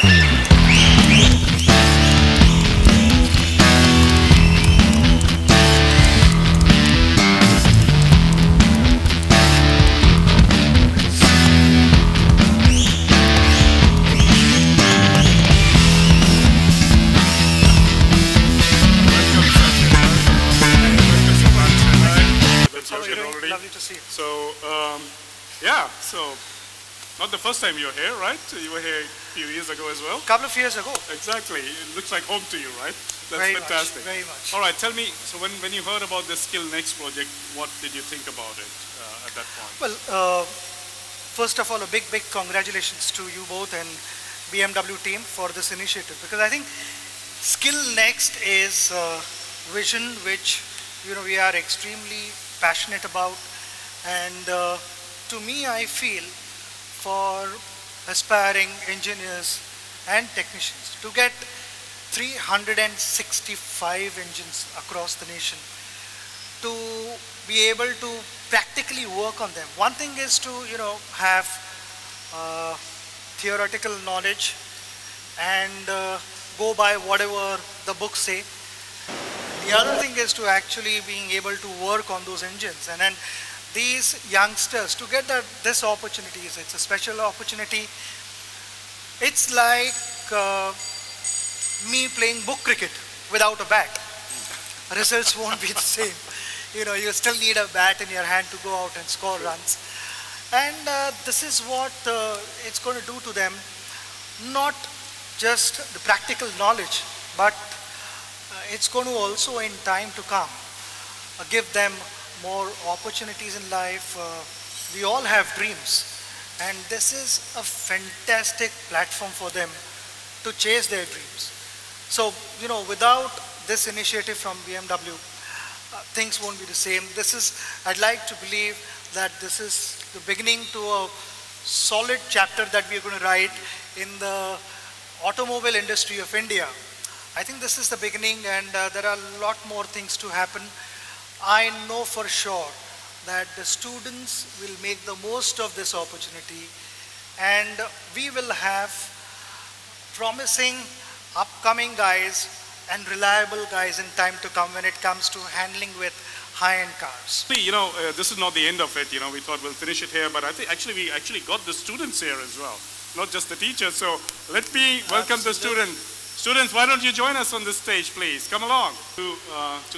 Lovely to see you. So, yeah, so not the first time you're here, right? You were here a few years ago as well. A couple of years ago. Exactly. It looks like home to you, right? That's very fantastic. Much, very much. All right, tell me, so when you heard about the Skill Next project, what did you think about it at that point? Well, first of all, a big congratulations to you both and BMW team for this initiative, because I think Skill Next is a vision which we are extremely passionate about, and to me I feel for aspiring engineers and technicians to get 365 engines across the nation, to be able to practically work on them. One thing is to have theoretical knowledge and go by whatever the books say. The other thing is to actually being able to work on those engines, and then these youngsters to get this opportunity, it's a special opportunity. It's like me playing book cricket without a bat. Results won't be the same. You still need a bat in your hand to go out and score runs. And this is what it's going to do to them, not just the practical knowledge, but it's going to also in time to come give them more opportunities in life. We all have dreams, and this is a fantastic platform for them to chase their dreams. So, without this initiative from BMW, things won't be the same. I'd like to believe that this is the beginning to a solid chapter that we're going to write in the automobile industry of India. I think this is the beginning, and there are a lot more things to happen. I know for sure that the students will make the most of this opportunity, and we will have promising upcoming guys and reliable guys in time to come when it comes to handling with high-end cars. This is not the end of it. We thought we'll finish it here, but I think we actually got the students here as well, not just the teachers. So let me welcome the students. Students, why don't you join us on this stage, please? Come along to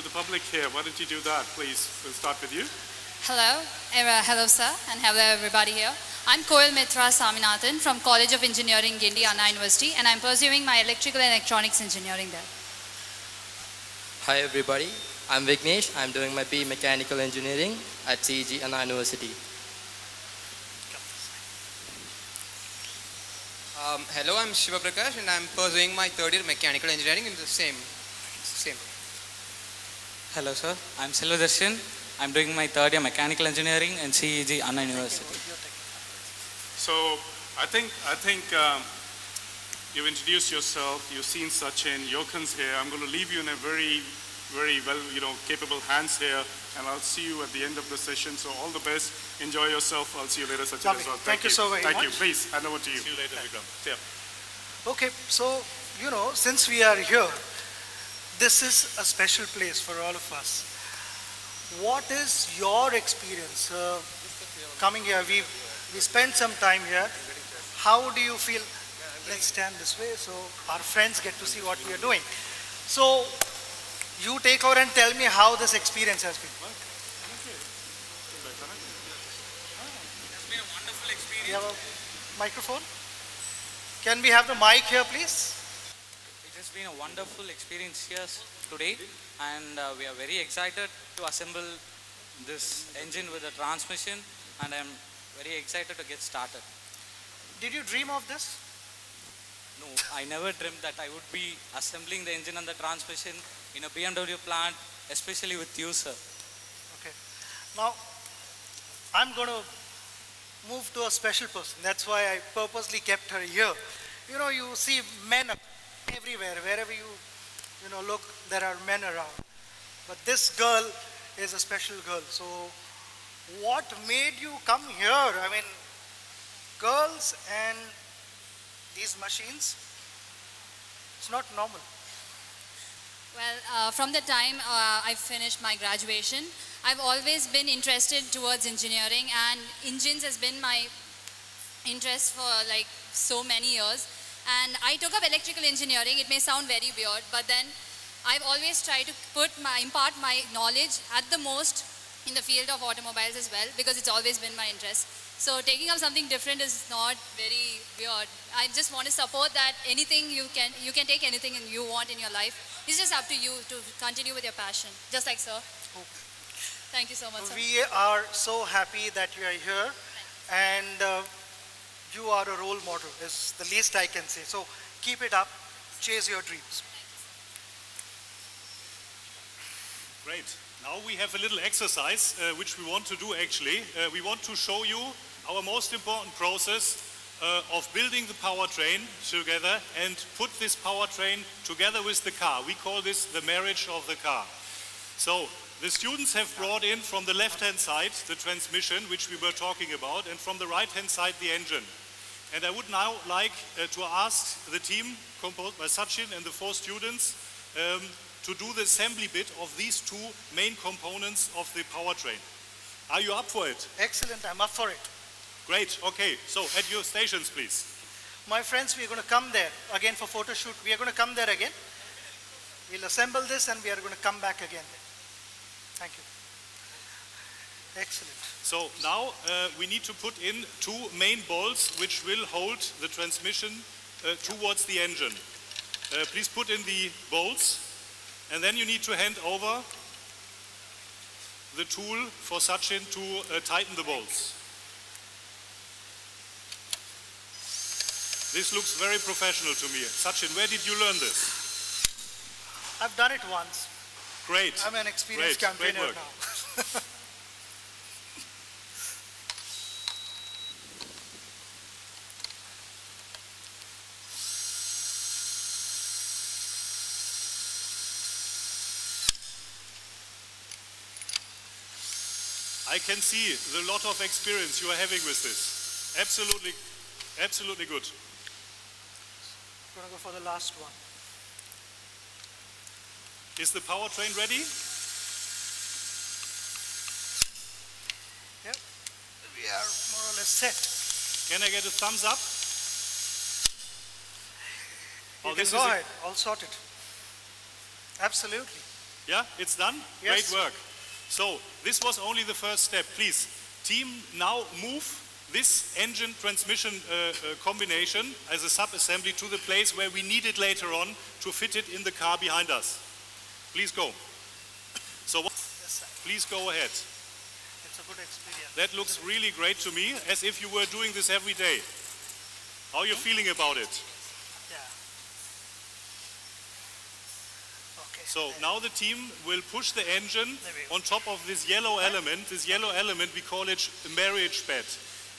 the public here. Why don't you do that, please? We'll start with you. Hello. Hello, sir, and hello, everybody here. I'm Koil Mitra Saminathan from College of Engineering, Guindy, Anna University, and I'm pursuing my electrical and electronics engineering there. Hi, everybody. I'm Vignesh. I'm doing my BE Mechanical Engineering at CEG, Anna University. Hello, I'm Shiva Prakash, and I'm pursuing my third year mechanical engineering in the same. Hello, sir. I'm Silva Darshan. I'm doing my third year mechanical engineering in CEG, Anna University. So I think you've introduced yourself. You've seen Sachin. Jokhan's here. I'm going to leave you in a very well, capable hands here, and I'll see you at the end of the session. So all the best. Enjoy yourself. I'll see you later, Sachin, as well. Thank you so very much. Thank you. Please, hand over to you. See you later, Vikram. Yeah. Okay, so, since we are here, this is a special place for all of us. What is your experience coming here? We spent some time here. How do you feel? Let's stand this way so our friends get to see what we are doing. So, you take over and tell me how this experience has been. It's been a wonderful experience. You have a microphone? Can we have the mic here, please? It has been a wonderful experience here today, and we are very excited to assemble this engine with a transmission, and I'm very excited to get started. Did you dream of this? No, I never dreamt that I would be assembling the engine and the transmission in a BMW plant, especially with you, sir. Okay. Now, I'm going to move to a special person. That's why I purposely kept her here. You see men everywhere. Wherever you look, there are men around. But this girl is a special girl. So, what made you come here? I mean, girls and these machines, It's not normal. Well, from the time I finished my graduation, I've always been interested towards engineering, and engines has been my interest for like so many years. And I took up electrical engineering. It may sound very weird, but then I've always tried to impart my knowledge at the most in the field of automobiles as well, because it's always been my interest. So taking up something different is not very weird. I just want to support that anything you can take anything you want in your life. It's just up to you to continue with your passion, just like sir. Thank you so much, sir. We are so happy that you are here, and you are a role model, is the least I can say. So keep it up, chase your dreams. Great. Now we have a little exercise which we want to do actually. We want to show you our most important process of building the powertrain together and put this powertrain together with the car. We call this the marriage of the car. So the students have brought in from the left-hand side the transmission, which we were talking about, and from the right-hand side the engine. And I would now like to ask the team composed by Sachin and the 4 students to do the assembly bit of these 2 main components of the powertrain. Are you up for it? Excellent, I'm up for it. Great, okay. So at your stations, please. My friends, we are going to come there again for photo shoot. We are going to come there again. We'll assemble this and we are going to come back again. Thank you. Excellent. So now we need to put in 2 main bolts which will hold the transmission towards the engine. Please put in the bolts, and then you need to hand over the tool for Sachin to tighten the bolts. This looks very professional to me. Sachin, where did you learn this? I've done it once. Great. I'm an experienced campaigner work. now. I can see the lot of experience you are having with this. Absolutely, absolutely good. I'm going to go for the last one. Is the powertrain ready? Yep. We are more or less set. Can I get a thumbs up? You can go ahead. All sorted. Absolutely. Yeah, it's done? Yes. Great work. So this was only the first step. Please, team, now move this engine transmission combination as a sub-assembly to the place where we need it later on to fit it in the car behind us. Please go. So please go ahead. It's a good experience. That looks really great to me, as if you were doing this every day. How are you feeling about it? Yeah. Okay. So now the team will push the engine on top of this yellow element. This yellow element, we call it a marriage bed.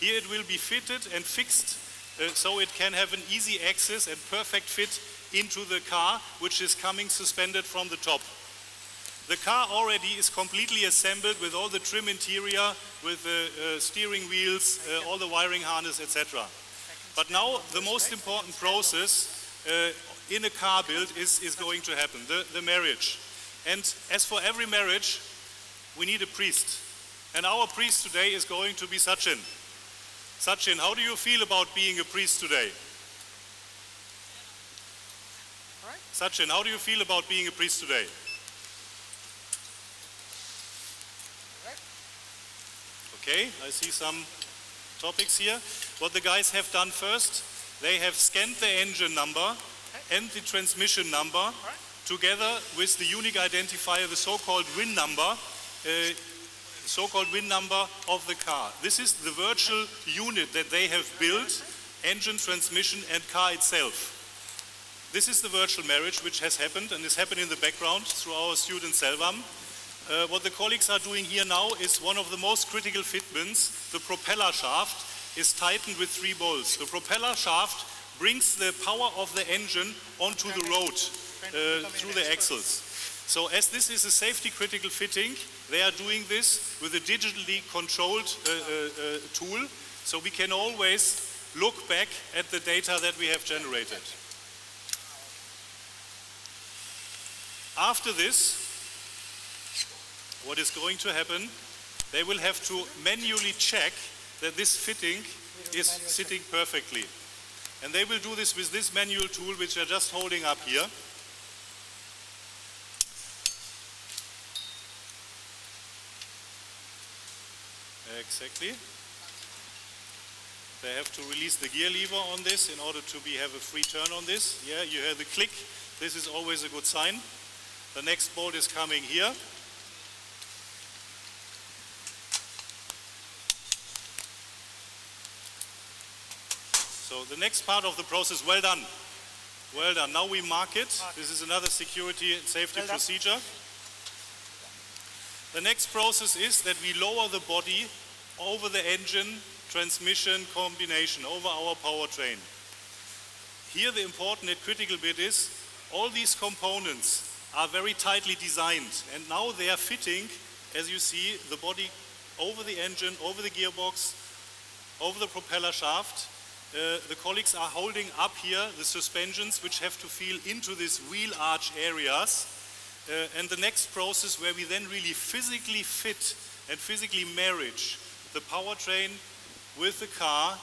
Here it will be fitted and fixed so it can have an easy access and perfect fit into the car, which is coming suspended from the top. The car already is completely assembled with all the trim interior, with the steering wheels, all the wiring harness, etc. But now the most important process in a car build is going to happen, the marriage. And as for every marriage, we need a priest. And our priest today is going to be Sachin. Sachin, how do you feel about being a priest today? Sachin, how do you feel about being a priest today? Okay, I see some topics here. What the guys have done first, they have scanned the engine number and the transmission number together with the unique identifier, the so-called VIN number, of the car. This is the virtual unit that they have built, engine, transmission and car itself. This is the virtual marriage which has happened and is happening in the background through our student Selvam. What the colleagues are doing here now is one of the most critical fitments. The propeller shaft is tightened with 3 bolts. The propeller shaft brings the power of the engine onto the road through the axles. So as this is a safety critical fitting, they are doing this with a digitally controlled tool, so we can always look back at the data that we have generated. After this, what is going to happen, they will have to manually check that this fitting is sitting perfectly. And they will do this with this manual tool, which they're just holding up here. Exactly. They have to release the gear lever on this in order to have a free turn on this. Yeah, you hear the click. This is always a good sign. The next bolt is coming here. So the next part of the process, well done. Well done. Now we mark it. This is another security and safety procedure. The next process is that we lower the body over the engine, transmission combination, over our powertrain. Here the important and critical bit is all these components are very tightly designed, and now they are fitting, as you see, the body over the engine, over the gearbox, over the propeller shaft. The colleagues are holding up here the suspensions, which have to feel into these wheel arch areas. And the next process, where we then really physically fit and physically marriage the powertrain with the car,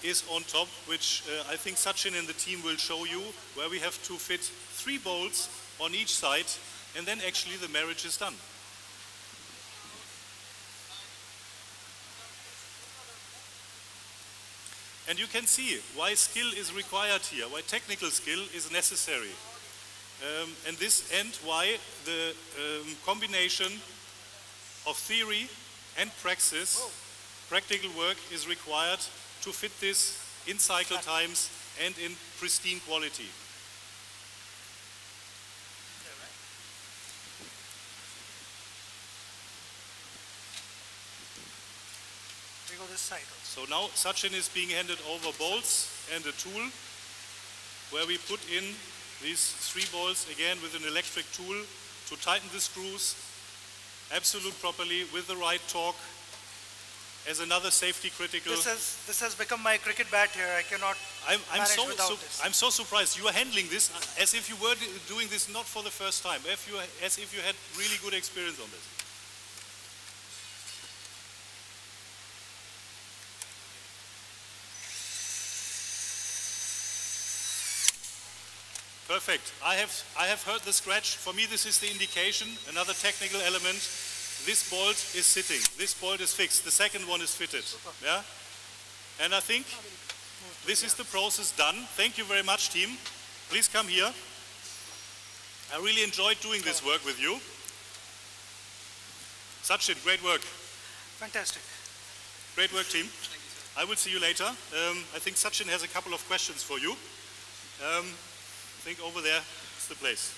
is on top, which I think Sachin and the team will show you, where we have to fit 3 bolts on each side, and then actually the marriage is done. And you can see why skill is required here, why technical skill is necessary. And why the combination of theory and praxis, practical work, is required to fit this in cycle times and in pristine quality. We go this side So also. now Sachin is being handed over bolts and a tool where we put in these 3 bolts again with an electric tool to tighten the screws absolute properly with the right torque as another safety critical. This has become my cricket bat here. I cannot manage without this. I'm so surprised. You are handling this as if you were doing this not for the first time, as if you had really good experience on this. Perfect. I have heard the scratch. For me, this is the indication. Another technical element. This bolt is sitting. This bolt is fixed. The second one is fitted. Yeah. And I think this is the process done. Thank you very much, team. Please come here. I really enjoyed doing this work with you. Sachin, great work. Fantastic. Great work, team. I will see you later. I think Sachin has a couple of questions for you. I think over there is the place.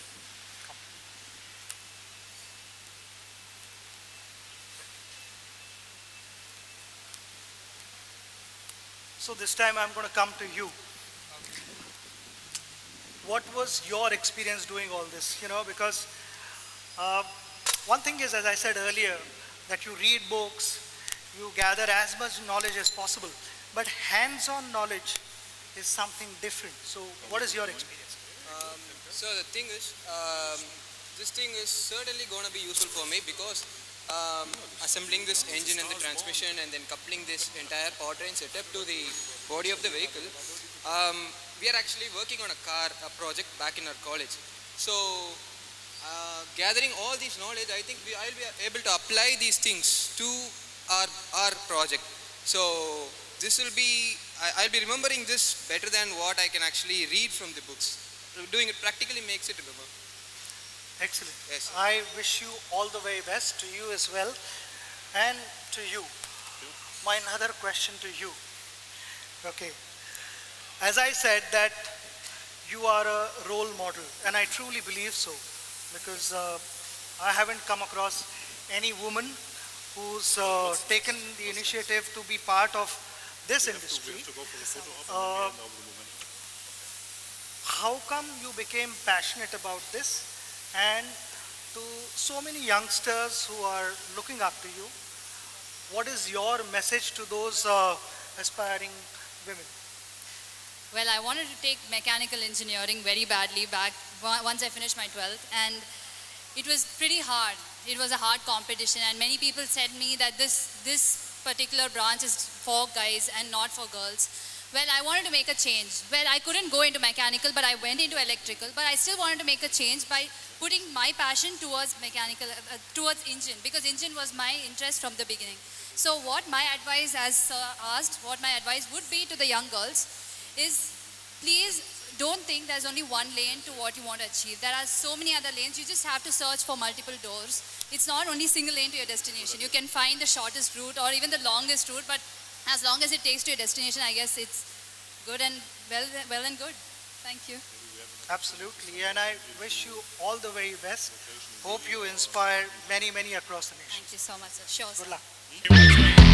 So this time I'm going to come to you. What was your experience doing all this? You know, because one thing is, as I said earlier, that you read books, you gather as much knowledge as possible, but hands-on knowledge is something different. So what is your experience? So the thing is, this thing is certainly going to be useful for me because assembling this engine and the transmission and then coupling this entire powertrain setup to the body of the vehicle, we are actually working on a project back in our college. So gathering all this knowledge, I think I'll be able to apply these things to our project. So this will be, I'll be remembering this better than what I can actually read from the books. Doing it practically makes it remember. Excellent. Yes. I wish you all the very best, to you as well, and to you. My another question to you. Okay. As I said that you are a role model, and I truly believe so, because I haven't come across any woman who's taken the initiative to be part of this industry. How come you became passionate about this? And to so many youngsters who are looking up to you, what is your message to those aspiring women? Well, I wanted to take mechanical engineering very badly back once I finished my 12th, and it was pretty hard. It was a hard competition, and many people said me that this particular branch is for guys and not for girls. Well, I wanted to make a change. Well, I couldn't go into mechanical, but I went into electrical, but I still wanted to make a change by putting my passion towards mechanical, towards engine, because engine was my interest from the beginning. So what my advice, as Sir asked, what my advice would be to the young girls is, please don't think there's only one lane to what you want to achieve. There are so many other lanes. You just have to search for multiple doors. It's not only single lane to your destination. You can find the shortest route or even the longest route, but as long as it takes to your destination, I guess it's good and well and good. Thank you. Absolutely, and I wish you all the very best. Hope you inspire many, many across the nation. Thank you so much, sir. Sure, Good sir. luck.